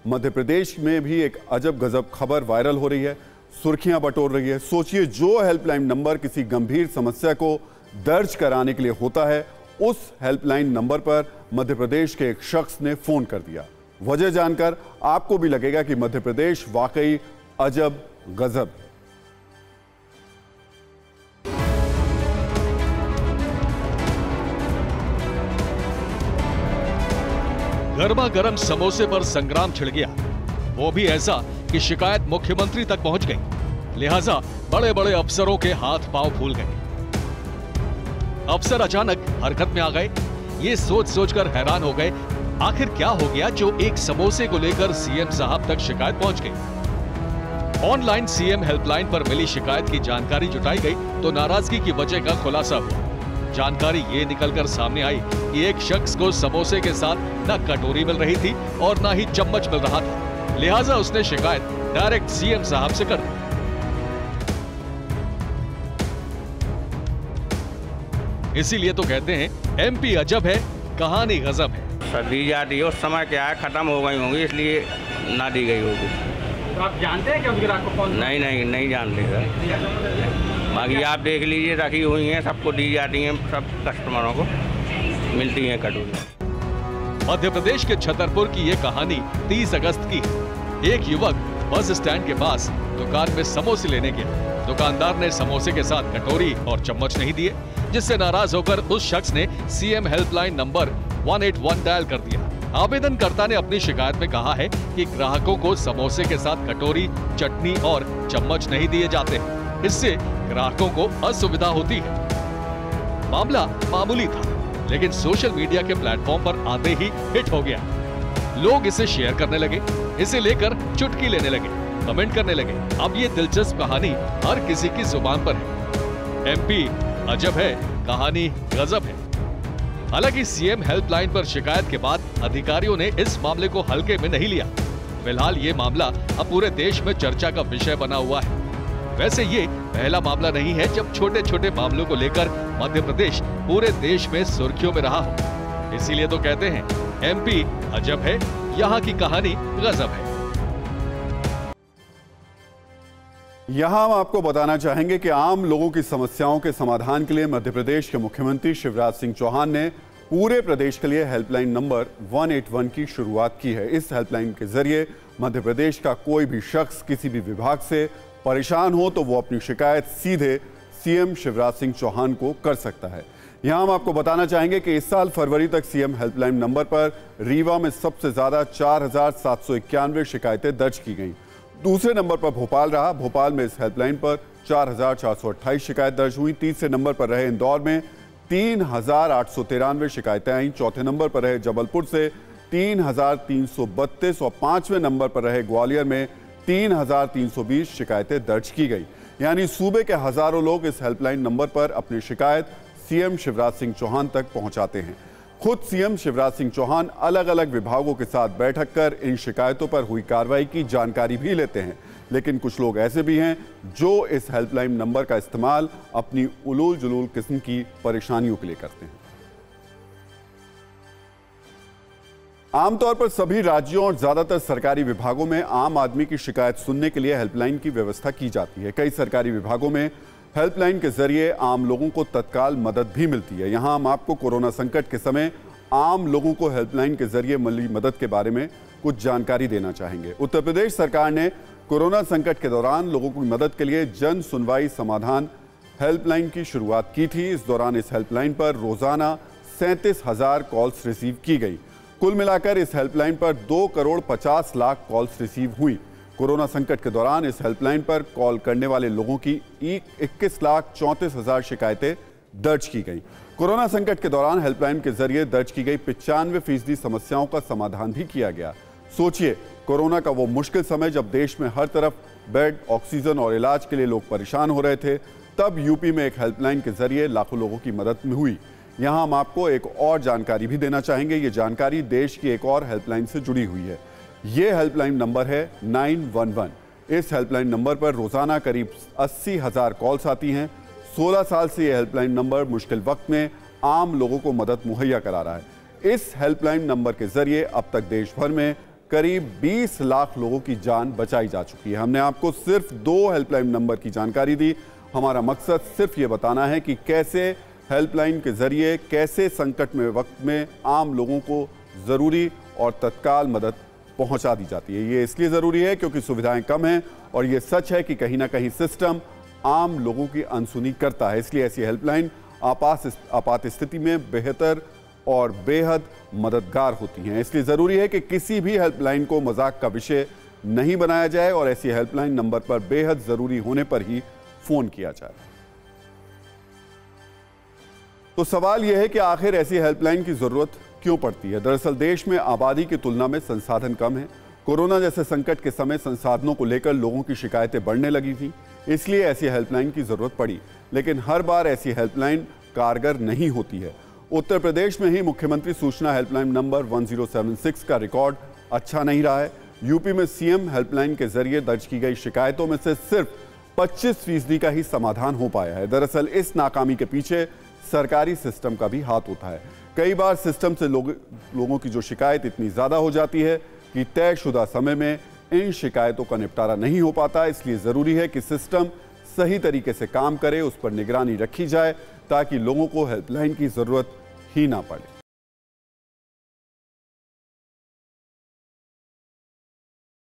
मध्य प्रदेश में भी एक अजब गजब खबर वायरल हो रही है, सुर्खियां बटोर रही है। सोचिए, जो हेल्पलाइन नंबर किसी गंभीर समस्या को दर्ज कराने के लिए होता है, उस हेल्पलाइन नंबर पर मध्य प्रदेश के एक शख्स ने फोन कर दिया। वजह जानकर आपको भी लगेगा कि मध्य प्रदेश वाकई अजब गजब। गर्मा गर्म समोसे पर संग्राम छिड़ गया, वो भी ऐसा कि शिकायत मुख्यमंत्री तक पहुंच गई। लिहाजा बड़े बड़े अफसरों के हाथ पांव फूल गए। अफसर अचानक हरकत में आ गए। ये सोच सोचकर हैरान हो गए, आखिर क्या हो गया जो एक समोसे को लेकर सीएम साहब तक शिकायत पहुंच गई। ऑनलाइन सीएम हेल्पलाइन पर मिली शिकायत की जानकारी जुटाई गई तो नाराजगी की वजह का खुलासा हुआ। जानकारी ये निकलकर सामने आई कि एक शख्स को समोसे के साथ न कटोरी मिल रही थी और न ही चम्मच मिल रहा था। लिहाजा उसने शिकायत डायरेक्ट सीएम साहब से कर दी। इसीलिए तो कहते हैं एमपी अजब है, कहानी गजब है। सर दी जाती है, उस समय क्या है खत्म हो गई होंगी इसलिए ना दी गई होगी। तो आप जानते हैं कि उनकी रात को कौन? नहीं जानते सर। बाकी आप देख लीजिए, रखी हुई हैं, सबको दी जाती हैं, सब कस्टमरों को मिलती हैं कटोरी। मध्य प्रदेश के छतरपुर की ये कहानी 30 अगस्त की है। एक युवक बस स्टैंड के पास दुकान में समोसे लेने गया। दुकानदार ने समोसे के साथ कटोरी और चम्मच नहीं दिए, जिससे नाराज होकर उस शख्स ने सीएम हेल्पलाइन नंबर 181 डायल कर दिया। आवेदनकर्ता ने अपनी शिकायत में कहा है कि ग्राहकों को समोसे के साथ कटोरी, चटनी और चम्मच नहीं दिए जाते, इससे ग्राहकों को असुविधा होती है। मामला मामूली था, लेकिन सोशल मीडिया के प्लेटफॉर्म पर आते ही हिट हो गया। लोग इसे शेयर करने लगे, इसे लेकर चुटकी लेने लगे, कमेंट करने लगे। अब ये दिलचस्प कहानी हर किसी की जुबान पर है। एमपी अजब है, कहानी गजब है। हालांकि सीएम हेल्पलाइन पर शिकायत के बाद अधिकारियों ने इस मामले को हल्के में नहीं लिया। फिलहाल ये मामला अब पूरे देश में चर्चा का विषय बना हुआ है। वैसे ये पहला मामला नहीं है जब छोटे छोटे मामलों को लेकर मध्य प्रदेश पूरे देश में सुर्खियों में रहा हो। इसीलिए तो कहते हैं एमपी अजब है, यहाँ की कहानी गजब है। यहां हम आपको बताना चाहेंगे कि आम लोगों की समस्याओं के समाधान के लिए मध्य प्रदेश के मुख्यमंत्री शिवराज सिंह चौहान ने पूरे प्रदेश के लिए हेल्पलाइन नंबर 181 की शुरुआत की है। इस हेल्पलाइन के जरिए मध्य प्रदेश का कोई भी शख्स किसी भी विभाग से परेशान हो तो वो अपनी शिकायत सीधे सीएम शिवराज सिंह चौहान को कर सकता है। यहां हम आपको बताना चाहेंगे कि इस साल फरवरी तक सीएम हेल्पलाइन नंबर पर रीवा में सबसे ज्यादा 4791 शिकायतें दर्ज की गईं। दूसरे नंबर पर भोपाल रहा। भोपाल में इस हेल्पलाइन पर 4428 शिकायत दर्ज हुई। तीसरे नंबर पर रहे इंदौर में 3893 शिकायतें आई। चौथे नंबर पर रहे जबलपुर से 3332 और पांचवें नंबर पर रहे ग्वालियर में 3320 शिकायतें दर्ज की गई। यानी सूबे के हजारों लोग इस हेल्पलाइन नंबर पर अपनी शिकायत सीएम शिवराज सिंह चौहान तक पहुंचाते हैं। खुद सीएम शिवराज सिंह चौहान अलग अलग विभागों के साथ बैठक कर इन शिकायतों पर हुई कार्रवाई की जानकारी भी लेते हैं। लेकिन कुछ लोग ऐसे भी हैं जो इस हेल्पलाइन नंबर का इस्तेमाल अपनी उलूल जुलूल किस्म की परेशानियों के लिए करते हैं। आमतौर पर सभी राज्यों और ज्यादातर सरकारी विभागों में आम आदमी की शिकायत सुनने के लिए हेल्पलाइन की व्यवस्था की जाती है। कई सरकारी विभागों में हेल्पलाइन के जरिए आम लोगों को तत्काल मदद भी मिलती है। यहां हम आपको कोरोना संकट के समय आम लोगों को हेल्पलाइन के जरिए मिली मदद के बारे में कुछ जानकारी देना चाहेंगे। उत्तर प्रदेश सरकार ने कोरोना संकट के दौरान लोगों की मदद के लिए जन सुनवाई समाधान हेल्पलाइन की शुरुआत की थी। इस दौरान इस हेल्पलाइन पर रोजाना 37,000 कॉल्स रिसीव की गई। कुल मिलाकर इस हेल्पलाइन पर 2 करोड़ 50 लाख कॉल्स रिसीव हुई। कोरोना संकट के दौरान इस हेल्पलाइन पर कॉल करने वाले लोगों की 21,34,000 शिकायतें दर्ज की गई। कोरोना संकट के दौरान हेल्पलाइन के जरिए दर्ज की गई 95% समस्याओं का समाधान भी किया गया। सोचिए, कोरोना का वो मुश्किल समय जब देश में हर तरफ बेड, ऑक्सीजन और इलाज के लिए लोग परेशान हो रहे थे, तब यूपी में एक हेल्पलाइन के जरिए लाखों लोगों की मदद में हुई। यहां हम आपको एक और जानकारी भी देना चाहेंगे। ये जानकारी देश की एक और हेल्पलाइन से जुड़ी हुई है। ये हेल्पलाइन नंबर है 911। इस हेल्पलाइन नंबर पर रोजाना करीब 80,000 कॉल्स आती हैं। 16 साल से यह हेल्पलाइन नंबर मुश्किल वक्त में आम लोगों को मदद मुहैया करा रहा है। इस हेल्पलाइन नंबर के जरिए अब तक देश भर में करीब 20 लाख लोगों की जान बचाई जा चुकी है। हमने आपको सिर्फ 2 हेल्पलाइन नंबर की जानकारी दी। हमारा मकसद सिर्फ ये बताना है कि कैसे हेल्पलाइन के जरिए कैसे संकट में वक्त में आम लोगों को ज़रूरी और तत्काल मदद पहुंचा दी जाती है। ये इसलिए ज़रूरी है क्योंकि सुविधाएं कम हैं और ये सच है कि कहीं ना कहीं सिस्टम आम लोगों की अनसुनी करता है। इसलिए ऐसी हेल्पलाइन आपात स्थिति में बेहतर और बेहद मददगार होती हैं। इसलिए ज़रूरी है कि किसी भी हेल्पलाइन को मजाक का विषय नहीं बनाया जाए और ऐसी हेल्पलाइन नंबर पर बेहद ज़रूरी होने पर ही फ़ोन किया जाए। तो सवाल यह है कि आखिर ऐसी हेल्पलाइन की ज़रूरत क्यों पड़ती है। दरअसल देश में आबादी की तुलना में संसाधन कम है। कोरोना जैसे संकट के समय संसाधनों को लेकर लोगों की शिकायतें बढ़ने लगी थी, इसलिए ऐसी हेल्पलाइन की ज़रूरत पड़ी। लेकिन हर बार ऐसी हेल्पलाइन कारगर नहीं होती है। उत्तर प्रदेश में ही मुख्यमंत्री सूचना हेल्पलाइन नंबर 1076 का रिकॉर्ड अच्छा नहीं रहा है। यूपी में सीएम हेल्पलाइन के जरिए दर्ज की गई शिकायतों में से सिर्फ 25% का ही समाधान हो पाया है। दरअसल इस नाकामी के पीछे सरकारी सिस्टम का भी हाथ होता है। कई बार सिस्टम से लोगों की जो शिकायत इतनी ज़्यादा हो जाती है कि तयशुदा समय में इन शिकायतों का निपटारा नहीं हो पाता। इसलिए ज़रूरी है कि सिस्टम सही तरीके से काम करे, उस पर निगरानी रखी जाए ताकि लोगों को हेल्पलाइन की ज़रूरत ही ना पड़े।